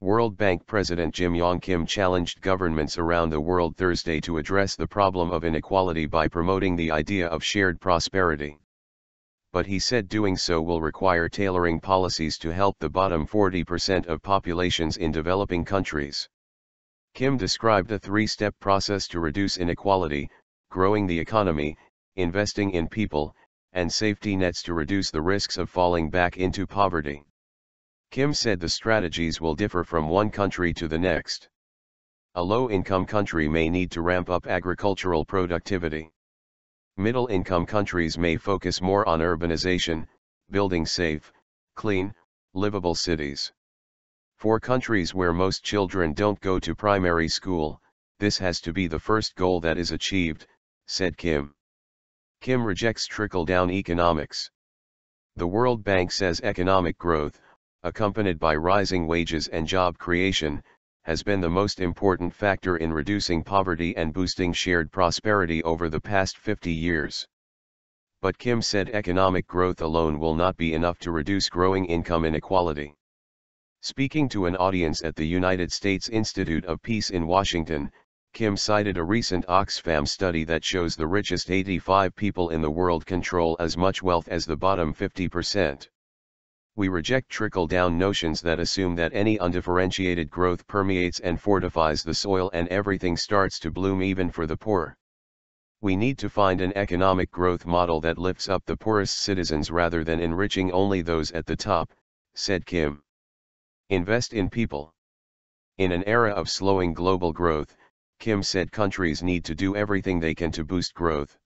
World Bank President Yong challenged governments around the world Thursday to address the problem of inequality by promoting the idea of shared prosperity. But he said doing so will require tailoring policies to help the bottom 40% of populations in developing countries. Kim described a three-step process to reduce inequality: growing the economy, investing in people, and safety nets to reduce the risks of falling back into poverty. Kim said the strategies will differ from one country to the next. A low-income country may need to ramp up agricultural productivity. Middle-income countries may focus more on urbanization, building safe, clean, livable cities. For countries where most children don't go to primary school, this has to be the first goal that is achieved, said Kim. Kim rejects trickle-down economics. The World Bank says economic growth, accompanied by rising wages and job creation, has been the most important factor in reducing poverty and boosting shared prosperity over the past 50 years. But Kim said economic growth alone will not be enough to reduce growing income inequality. Speaking to an audience at the United States Institute of Peace in Washington, Kim cited a recent Oxfam study that shows the richest 85 people in the world control as much wealth as the bottom 50%. We reject trickle-down notions that assume that any undifferentiated growth permeates and fortifies the soil and everything starts to bloom even for the poor. We need to find an economic growth model that lifts up the poorest citizens rather than enriching only those at the top, said Kim. Invest in people. In an era of slowing global growth, Kim said countries need to do everything they can to boost growth.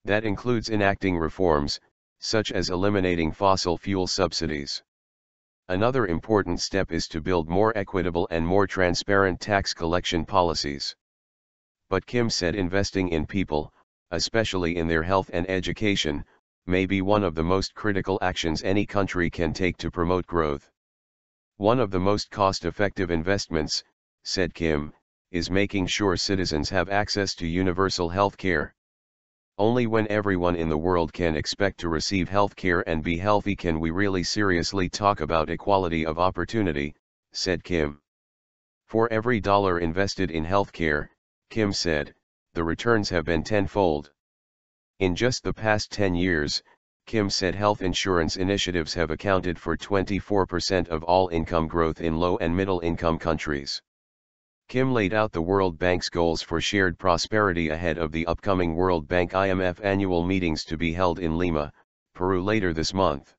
That includes enacting reforms, such as eliminating fossil fuel subsidies. Another important step is to build more equitable and more transparent tax collection policies. But Kim said investing in people, especially in their health and education, may be one of the most critical actions any country can take to promote growth. One of the most cost-effective investments, said Kim, is making sure citizens have access to universal health care. Only when everyone in the world can expect to receive health care and be healthy can we really seriously talk about equality of opportunity, said Kim. For every dollar invested in health care, Kim said, the returns have been tenfold. In just the past 10 years, Kim said health insurance initiatives have accounted for 24% of all income growth in low and middle income countries. Kim laid out the World Bank's goals for shared prosperity ahead of the upcoming World Bank IMF annual meetings to be held in Lima, Peru later this month.